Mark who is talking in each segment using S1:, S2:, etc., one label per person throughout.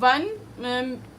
S1: 1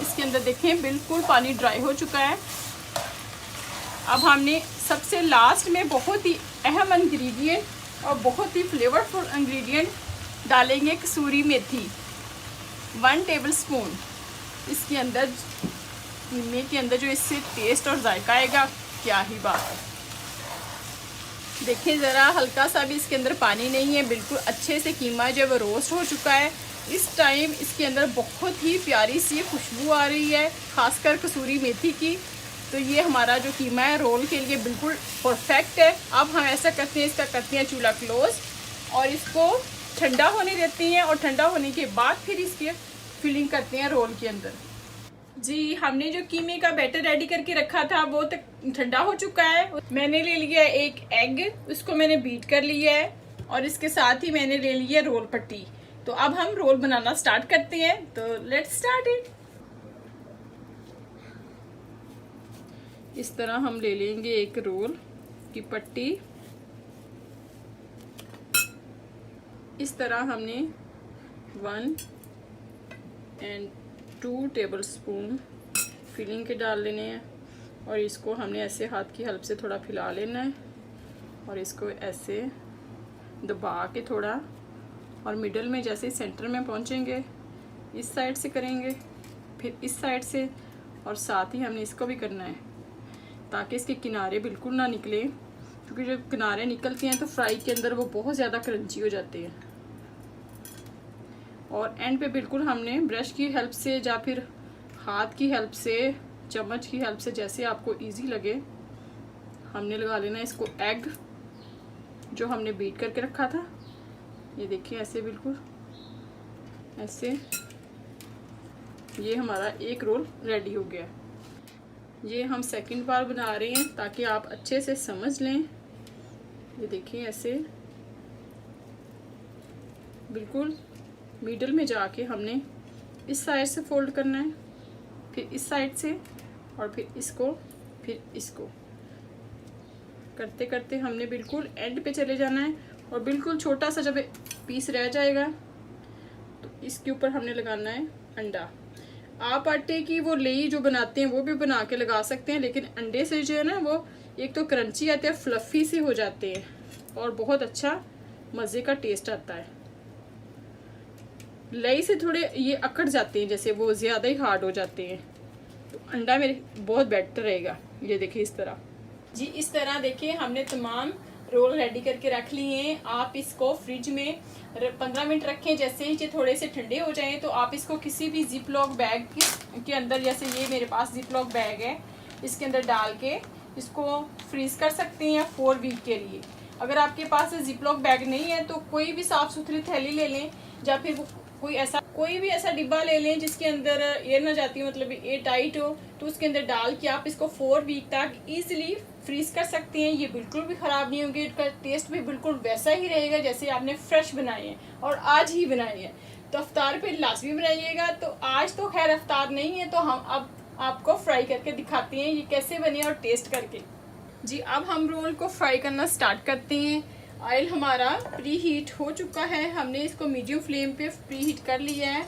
S1: इसके अंदर देखें बिल्कुल पानी ड्राई हो चुका है। अब हमने सबसे लास्ट में बहुत ही अहम इंग्रेडिएंट और बहुत ही फ्लेवरफुल इंग्रेडिएंट डालेंगे, कसूरी मेथी 1 टेबलस्पून। इसके अंदर कीमे के अंदर जो इससे टेस्ट और जायका आएगा, क्या ही बात है। देखिए ज़रा, हल्का सा भी इसके अंदर पानी नहीं है, बिल्कुल अच्छे से कीमा जो है वो रोस्ट हो चुका है। इस टाइम इसके अंदर बहुत ही प्यारी सी खुशबू आ रही है, खासकर कसूरी मेथी की। तो ये हमारा जो कीमा है रोल के लिए बिल्कुल परफेक्ट है। अब हम ऐसा करते हैं, इसका करते हैं चूल्हा क्लोज और इसको ठंडा होने देते हैं, और ठंडा होने के बाद फिर इसकी फिलिंग करते हैं रोल के अंदर। जी हमने जो कीमे का बैटर रेडी करके रखा था वो तक ठंडा हो चुका है। मैंने ले लिया एक एग, उसको मैंने बीट कर लिया है, और इसके साथ ही मैंने ले लिया रोल पट्टी। तो अब हम रोल बनाना स्टार्ट करते हैं, तो लेट्स स्टार्ट इट। इस तरह हम ले लेंगे एक रोल की पट्टी। इस तरह हमने 1 और 2 टेबलस्पून फिलिंग के डाल लेने हैं, और इसको हमने ऐसे हाथ की हेल्प से थोड़ा फैला लेना है, और इसको ऐसे दबा के थोड़ा, और मिडल में जैसे सेंटर में पहुंचेंगे इस साइड से करेंगे, फिर इस साइड से, और साथ ही हमने इसको भी करना है ताकि इसके किनारे बिल्कुल ना निकले, क्योंकि जब किनारे निकलते हैं तो फ्राई के अंदर वो बहुत ज़्यादा क्रंची हो जाते हैं। और एंड पे बिल्कुल हमने ब्रश की हेल्प से या फिर हाथ की हेल्प से, चम्मच की हेल्प से, जैसे आपको इजी लगे, हमने लगा लेना इसको एग जो हमने बीट करके रखा था। ये देखिए ऐसे बिल्कुल ऐसे, ये हमारा एक रोल रेडी हो गया। ये हम सेकंड बार बना रहे हैं ताकि आप अच्छे से समझ लें। ये देखिए ऐसे बिल्कुल मिडल में जाके हमने इस साइड से फोल्ड करना है, फिर इस साइड से, और फिर इसको करते करते हमने बिल्कुल एंड पे चले जाना है। और बिल्कुल छोटा सा जब पीस रह जाएगा तो इसके ऊपर हमने लगाना है अंडा। आप आटे की वो लेई जो बनाते हैं वो भी बना के लगा सकते हैं, लेकिन अंडे से जो है ना वो एक तो क्रंची आते हैं, फ्लफ़ी से हो जाते हैं, और बहुत अच्छा मज़े का टेस्ट आता है। लई से थोड़े ये अकड़ जाते हैं, जैसे वो ज़्यादा ही हार्ड हो जाते हैं, तो अंडा मेरे बहुत बेटर रहेगा। ये देखिए इस तरह। जी इस तरह देखिए हमने तमाम रोल रेडी करके रख लिए हैं। आप इसको फ्रिज में 15 मिनट रखें, जैसे ही ये थोड़े से ठंडे हो जाएं तो आप इसको किसी भी जिप लॉक बैग के अंदर, जैसे ये मेरे पास जिप लॉक बैग है, इसके अंदर डाल के इसको फ्रीज कर सकते हैं 4 वीक के लिए। अगर आपके पास जिप लॉक बैग नहीं है तो कोई भी साफ़ सुथरी थैली ले लें, या फिर कोई भी ऐसा डिब्बा ले लें जिसके अंदर एयर ना जाती हो, मतलब एयर टाइट हो, तो उसके अंदर डाल के आप इसको 4 वीक तक ईजिली फ्रीज कर सकते हैं। ये बिल्कुल भी ख़राब नहीं होंगे, इसका टेस्ट भी बिल्कुल वैसा ही रहेगा जैसे आपने फ्रेश बनाए हैं और आज ही बनाए हैं। तो अफ्तार पे लाजमी बनाइएगा। तो आज तो खैर अफ्तार नहीं है, तो हम अब आपको फ्राई करके दिखाते हैं ये कैसे बने और टेस्ट करके। जी अब हम रोल को फ्राई करना स्टार्ट करते हैं। ऑयल हमारा प्री हीट हो चुका है, हमने इसको मीडियम फ्लेम पे प्री हीट कर लिया है।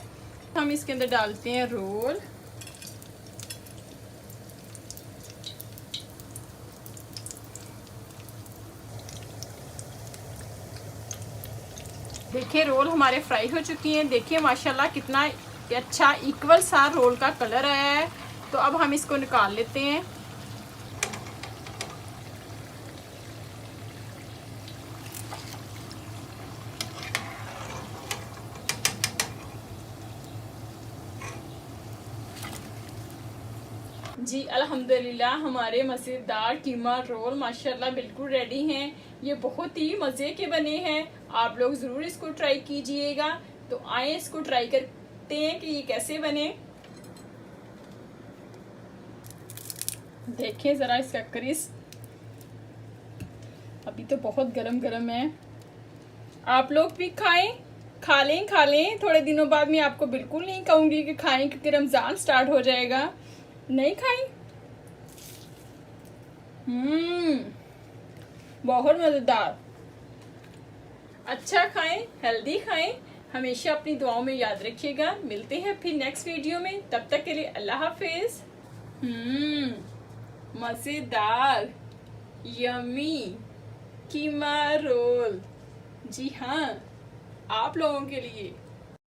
S1: हम इसके अंदर डालते हैं रोल। देखिए रोल हमारे फ्राई हो चुकी हैं। देखिए माशाल्लाह कितना अच्छा इक्वल सा रोल का कलर आया है। तो अब हम इसको निकाल लेते हैं। जी अल्हम्दुलिल्लाह हमारे मज़ेदार कीमा रोल माशाल्लाह बिल्कुल रेडी हैं। ये बहुत ही मज़े के बने हैं, आप लोग ज़रूर इसको ट्राई कीजिएगा। तो आए इसको ट्राई करते हैं कि ये कैसे बने। देखें ज़रा इसका क्रिस्प, अभी तो बहुत गरम गरम है। आप लोग भी खाएं, खा लें। थोड़े दिनों बाद मैं आपको बिल्कुल नहीं कहूँगी कि खाएं, क्योंकि रमज़ान स्टार्ट हो जाएगा। नहीं खाई? बहुत मज़ेदार। अच्छा खाएं, हेल्दी खाएं, हमेशा अपनी दुआओं में याद रखिएगा। मिलते हैं फिर नेक्स्ट वीडियो में, तब तक के लिए अल्लाह हाफिज। मज़ेदार यमी कीमा रोल, जी हाँ, आप लोगों के लिए।